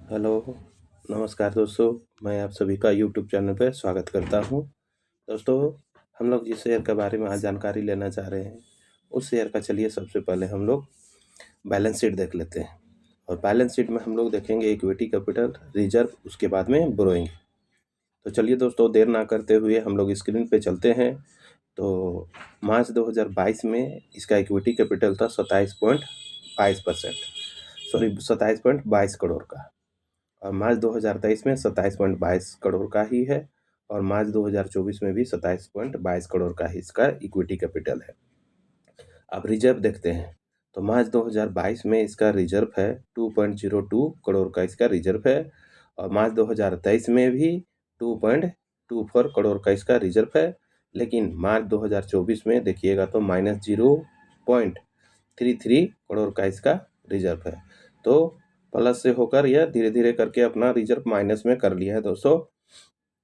Hello, नमस्कार दोस्तों। मैं आप सभी का यूट्यूब चैनल पे स्वागत करता हूँ। दोस्तों, हम लोग जिस शेयर के बारे में आज जानकारी लेना चाह रहे हैं, उस शेयर का चलिए सबसे पहले हम लोग बैलेंस शीट देख लेते हैं। और बैलेंस शीट में हम लोग देखेंगे इक्विटी कैपिटल, रिजर्व, उसके बाद में बोरोइंग। तो चलिए दोस्तों, देर ना करते हुए हम लोग स्क्रीन पे चलते हैं। तो मार्च 2022 में इसका इक्विटी कैपिटल था 27.22%, सॉरी 27.22 करोड़ का। और मार्च 2023 में 27.22 करोड़ का ही है। और मार्च 2024 में भी 27.22 करोड़ का ही इसका इक्विटी कैपिटल है। अब रिजर्व देखते हैं। तो मार्च 2022 में इसका रिजर्व है 2.02 करोड़ का इसका रिजर्व है। और मार्च 2023 में भी 2.24 करोड़ का इसका रिजर्व है। लेकिन मार्च 2024 में देखिएगा तो -0.33 करोड़ का इसका रिजर्व है। तो प्लस से होकर यह धीरे धीरे करके अपना रिजर्व माइनस में कर लिया है दोस्तों।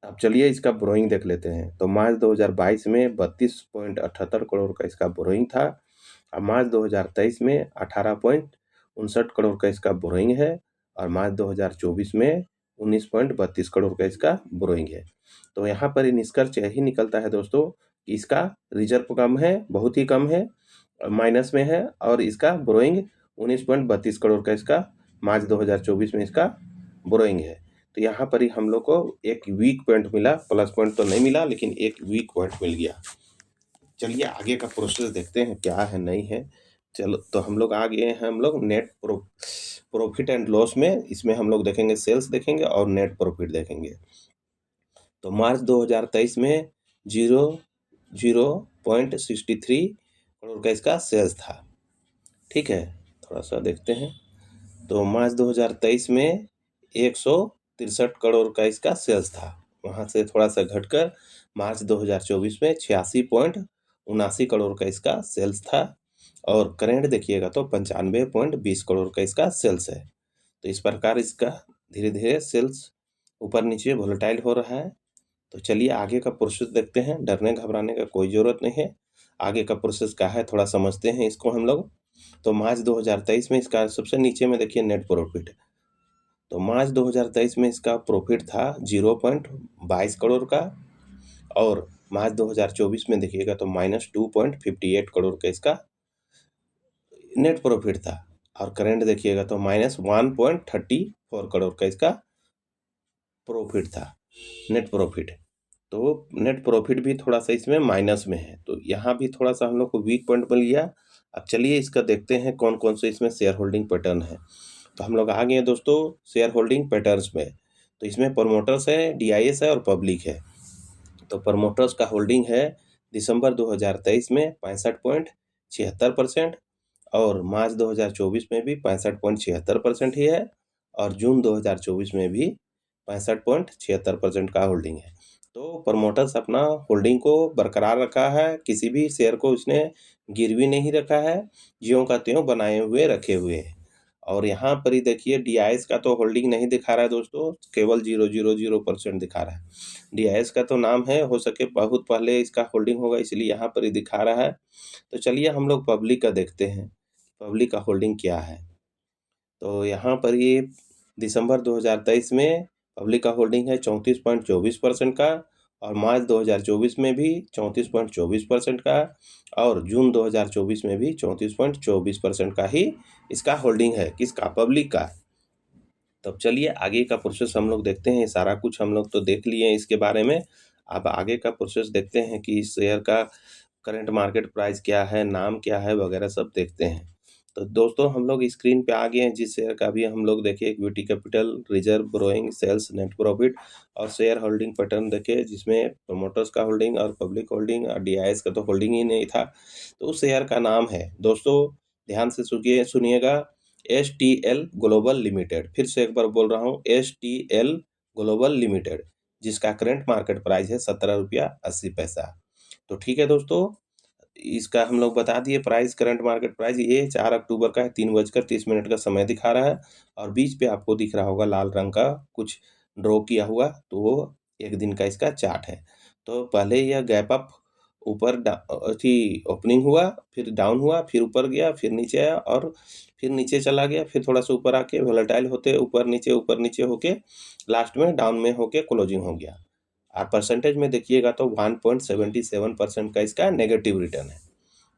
अब चलिए इसका बोरोइंग देख लेते हैं। तो मार्च 2022 में 32.78 करोड़ का इसका बोरोइंग था। अब मार्च 2023 में 18.59 करोड़ का इसका बोरोइंग है। और मार्च 2024 में 19.32 करोड़ का इसका बोरोइंग है। तो यहाँ पर निष्कर्ष यही निकलता है दोस्तों कि इसका रिजर्व कम है, बहुत ही कम है, माइनस में है। और इसका बोरोइंग 19.32 करोड़ का इसका मार्च 2024 में इसका बोरोइंग है। तो यहाँ पर ही हम लोग को एक वीक पॉइंट मिला, प्लस पॉइंट तो नहीं मिला लेकिन एक वीक पॉइंट मिल गया। चलिए आगे का प्रोसेस देखते हैं क्या है नहीं है। चलो, तो हम लोग आ गए हैं हम लोग नेट प्रॉफिट एंड लॉस में। इसमें हम लोग देखेंगे सेल्स देखेंगे और नेट प्रॉफिट देखेंगे। तो मार्च 2023 में 0.63 करोड़ का इसका सेल्स था। ठीक है, थोड़ा सा देखते हैं। तो मार्च 2023 में 163 करोड़ का इसका सेल्स था। वहाँ से थोड़ा सा घटकर मार्च 2024 में 86.79 करोड़ का इसका सेल्स था। और करेंट देखिएगा तो 95.20 करोड़ का इसका सेल्स है। तो इस प्रकार इसका धीरे धीरे सेल्स ऊपर नीचे वोलेटाइल हो रहा है। तो चलिए आगे का प्रोसेस देखते हैं। डरने घबराने का कोई ज़रूरत नहीं है। आगे का प्रोसेस क्या है थोड़ा समझते हैं इसको हम लोग। तो मार्च 2023 में इसका सबसे नीचे में देखिए नेट प्रॉफिट। तो मार्च 2023 में इसका प्रॉफिट था 0.22 करोड़ का। और मार्च 2024 में देखिएगा तो -2.58 करोड़ का इसका नेट प्रॉफिट था। और करेंट देखिएगा तो -1.34 करोड़ का इसका प्रॉफिट था, नेट प्रॉफिट। तो नेट प्रॉफिट भी थोड़ा सा इसमें माइनस में है। तो यहाँ भी थोड़ा सा हम लोग को वीक पॉइंट मिल गया। अब चलिए इसका देखते हैं कौन कौन से इसमें शेयर होल्डिंग पैटर्न है। तो हम लोग आ गए हैं दोस्तों शेयर होल्डिंग पैटर्न्स में। तो इसमें प्रमोटर्स है, डीआईएस है और पब्लिक है। तो प्रमोटर्स का होल्डिंग है दिसंबर 2023 में 65.76%। और मार्च 2024 में भी 65.76% ही है। और जून 2024 में भी 65.76% का होल्डिंग है। तो प्रमोटर्स अपना होल्डिंग को बरकरार रखा है, किसी भी शेयर को उसने गिरवी नहीं रखा है, ज्यों का त्यों बनाए हुए रखे हुए है। और यहाँ पर ही देखिए डीआईएस का तो होल्डिंग नहीं दिखा रहा है दोस्तों, केवल 0.00% दिखा रहा है। डीआईएस का तो नाम है, हो सके बहुत पहले इसका होल्डिंग होगा इसलिए यहाँ पर ही दिखा रहा है। तो चलिए हम लोग पब्लिक का देखते हैं, पब्लिक का होल्डिंग क्या है। तो यहाँ पर ये दिसंबर 2023 में पब्लिक का होल्डिंग है 34.24% का। और मार्च 2024 में भी 34.24% का। और जून 2024 में भी 34.24% का ही इसका होल्डिंग है, किसका, पब्लिक का। तब चलिए आगे का प्रोसेस हम लोग देखते हैं। सारा कुछ हम लोग तो देख लिए हैं इसके बारे में। अब आगे का प्रोसेस देखते हैं कि इस शेयर का करंट मार्केट प्राइस क्या है, नाम क्या है, वगैरह सब देखते हैं। तो दोस्तों हम लोग स्क्रीन पे आ गए हैं जिस शेयर का भी हम लोग देखे, equity capital, reserve, borrowing, sales, net profit और शेयर होल्डिंग पैटर्न देखे, जिसमें प्रमोटर्स का होल्डिंग और पब्लिक होल्डिंग और डीआईएस का तो होल्डिंग ही नहीं था। तो उस शेयर का नाम है दोस्तों, ध्यान से सुनिएगा, STL ग्लोबल लिमिटेड। फिर से एक बार बोल रहा हूँ, STL ग्लोबल लिमिटेड, जिसका करंट मार्केट प्राइस है 17.80 रुपया। तो ठीक है दोस्तों, इसका हम लोग बता दिए प्राइस, करंट मार्केट प्राइस ये 4 अक्टूबर का है, 3:30 का समय दिखा रहा है। और बीच पे आपको दिख रहा होगा लाल रंग का कुछ ड्रॉ किया हुआ, तो वो एक दिन का इसका चार्ट है। तो पहले यह गैप अप ऊपर ओपनिंग हुआ, फिर डाउन हुआ, फिर ऊपर गया, फिर नीचे आया और फिर नीचे चला गया, फिर थोड़ा सा ऊपर आके वोलेटाइल होते ऊपर नीचे होके लास्ट में डाउन में होके क्लोजिंग हो गया। आप परसेंटेज में देखिएगा तो 1.77% का इसका नेगेटिव रिटर्न है।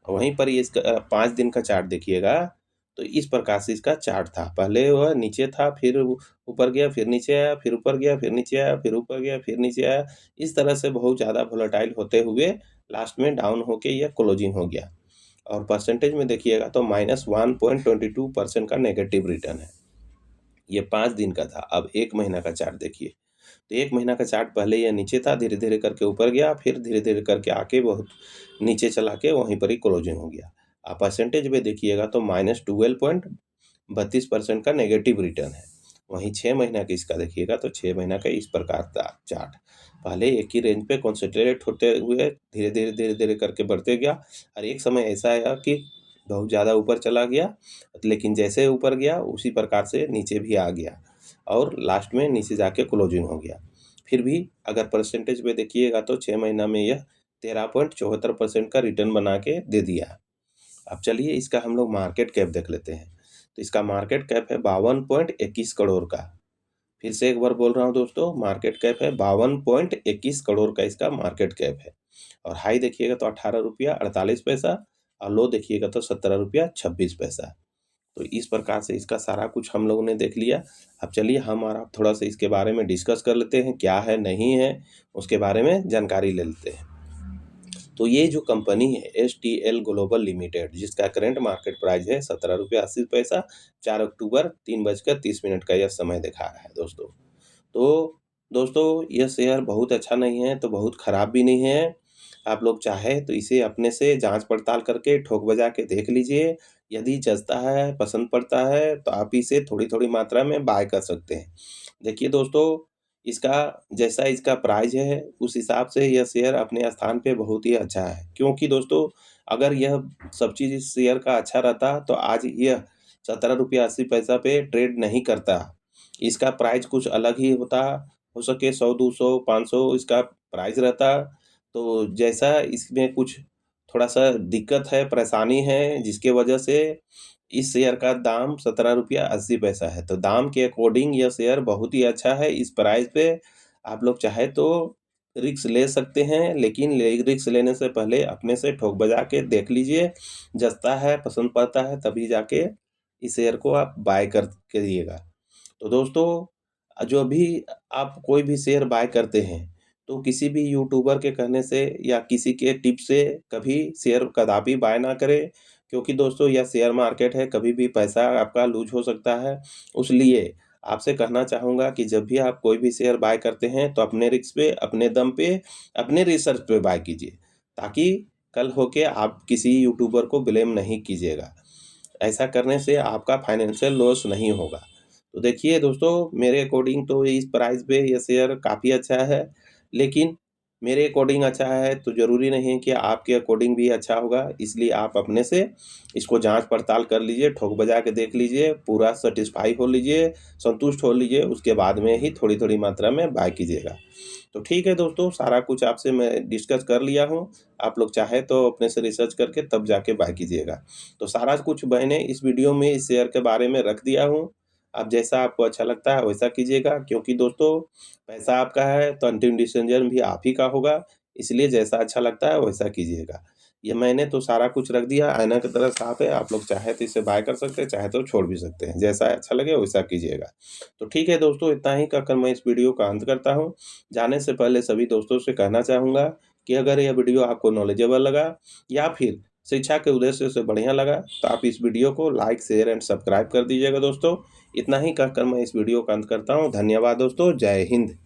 वहीं पर ये इसका 5 दिन का चार्ट देखिएगा तो इस प्रकार से इसका चार्ट था। पहले वह नीचे था, फिर ऊपर गया, फिर नीचे आया, फिर ऊपर गया, फिर नीचे आया, फिर ऊपर गया, फिर नीचे आया। इस तरह से बहुत ज़्यादा वोलेटाइल होते हुए लास्ट में डाउन होके यह क्लोजिंग हो गया। और परसेंटेज में देखिएगा तो -1.22% का नेगेटिव रिटर्न है। ये 5 दिन का था। अब 1 महीना का चार्ट देखिए। तो 1 महीना का चार्ट पहले ये नीचे था, धीरे-धीरे करके ऊपर गया, फिर धीरे-धीरे करके आके बहुत नीचे चला के वहीं पर ही क्लोजिंग हो गया। आप परसेंटेज में देखिएगा तो -12.32% का नेगेटिव रिटर्न है। वहीं 6 महीना का इसका देखिएगा तो 6 महीना का इस प्रकार था चार्ट। पहले एक ही रेंज पे कॉन्सन्ट्रेट होते हुए धीरे-धीरे, धीरे-धीरे करके बढ़ते गया और एक समय ऐसा आया कि बहुत ज़्यादा ऊपर चला गया, लेकिन जैसे ऊपर गया उसी प्रकार से नीचे भी आ गया और लास्ट में नीचे जाके क्लोजिंग हो गया। फिर भी अगर परसेंटेज में देखिएगा तो 6 महीना में यह 13.74% का रिटर्न बना के दे दिया। अब चलिए इसका हम लोग मार्केट कैप देख लेते हैं। तो इसका मार्केट कैप है 52.21 करोड़ का। फिर से एक बार बोल रहा हूँ दोस्तों, मार्केट कैप है 52.21 करोड़ का इसका मार्केट कैप है। और हाई देखिएगा तो 18 रुपया 48 पैसा और लो देखिएगा तो 17 रुपया 26 पैसा। तो इस प्रकार से इसका सारा कुछ हम लोगों ने देख लिया। अब चलिए हम और आप थोड़ा सा इसके बारे में डिस्कस कर लेते हैं, क्या है नहीं है, उसके बारे में जानकारी ले लेते हैं। तो ये जो कंपनी है STL ग्लोबल लिमिटेड, जिसका करंट मार्केट प्राइस है 17 रुपया 80 पैसा, 4 अक्टूबर 3:30 का यह समय दिखा रहा है दोस्तों। तो दोस्तों यह शेयर बहुत अच्छा नहीं है तो बहुत ख़राब भी नहीं है। आप लोग चाहे तो इसे अपने से जांच पड़ताल करके ठोक बजा के देख लीजिए। यदि जचता है, पसंद पड़ता है तो आप इसे थोड़ी-थोड़ी मात्रा में बाय कर सकते हैं। देखिए दोस्तों, इसका जैसा इसका प्राइस है उस हिसाब से यह शेयर अपने स्थान पे बहुत ही अच्छा है। क्योंकि दोस्तों अगर यह सब चीज़ इस शेयर का अच्छा रहता तो आज यह 17 रुपया 80 पैसा पे ट्रेड नहीं करता। इसका प्राइस कुछ अलग ही होता, हो सके 100, 200, 500 इसका प्राइस रहता। तो जैसा इसमें कुछ थोड़ा-सा दिक्कत है, परेशानी है, जिसके वजह से इस शेयर का दाम 17 रुपया 80 पैसा है। तो दाम के अकॉर्डिंग यह शेयर बहुत ही अच्छा है। इस प्राइस पे आप लोग चाहे तो रिस्क ले सकते हैं, लेकिन रिस्क लेने से पहले अपने से ठोक बजा के देख लीजिए। जचता है, पसंद पड़ता है तभी जाके इस शेयर को आप बाय कर करिएगा। तो दोस्तों जो भी आप कोई भी शेयर बाय करते हैं, तो किसी भी यूट्यूबर के कहने से या किसी के टिप से कभी शेयर कदापि बाय ना करें। क्योंकि दोस्तों यह शेयर मार्केट है, कभी भी पैसा आपका लूज़ हो सकता है। इसलिए आपसे कहना चाहूँगा कि जब भी आप कोई भी शेयर बाय करते हैं, तो अपने रिस्क पे, अपने दम पे, अपने रिसर्च पे बाय कीजिए। ताकि कल होके आप किसी यूट्यूबर को ब्लेम नहीं कीजिएगा। ऐसा करने से आपका फाइनेंशियल लॉस नहीं होगा। तो देखिए दोस्तों, मेरे अकॉर्डिंग तो इस प्राइस पे ये शेयर काफ़ी अच्छा है, लेकिन मेरे अकॉर्डिंग अच्छा है तो ज़रूरी नहीं है कि आपके अकॉर्डिंग भी अच्छा होगा। इसलिए आप अपने से इसको जाँच-पड़ताल कर लीजिए, ठोक बजा के देख लीजिए, पूरा सैटिस्फाई हो लीजिए, संतुष्ट हो लीजिए, उसके बाद में ही थोड़ी-थोड़ी मात्रा में बाय कीजिएगा। तो ठीक है दोस्तों, सारा कुछ आपसे मैं डिस्कस कर लिया हूँ। आप लोग चाहे तो अपने से रिसर्च करके तब जाके बाय कीजिएगा। तो सारा कुछ मैंने इस वीडियो में इस शेयर के बारे में रख दिया हूँ। अब जैसा आपको अच्छा लगता है वैसा कीजिएगा, क्योंकि दोस्तों पैसा आपका है तो अंतिम डिसीजन भी आप ही का होगा। इसलिए जैसा अच्छा लगता है वैसा कीजिएगा। ये मैंने तो सारा कुछ रख दिया, आईना की तरह साफ है। आप लोग चाहे तो इसे बाय कर सकते हैं, चाहे तो छोड़ भी सकते हैं। जैसा अच्छा लगे वैसा कीजिएगा। तो ठीक है दोस्तों, इतना ही कहकर मैं इस वीडियो का अंत करता हूँ। जाने से पहले सभी दोस्तों से कहना चाहूँगा कि अगर यह वीडियो आपको नॉलेजेबल लगा या फिर शिक्षा के उद्देश्य से बढ़िया लगा, तो आप इस वीडियो को लाइक, शेयर एंड सब्सक्राइब कर दीजिएगा दोस्तों। इतना ही कहकर मैं इस वीडियो का अंत करता हूँ। धन्यवाद दोस्तों। जय हिंद।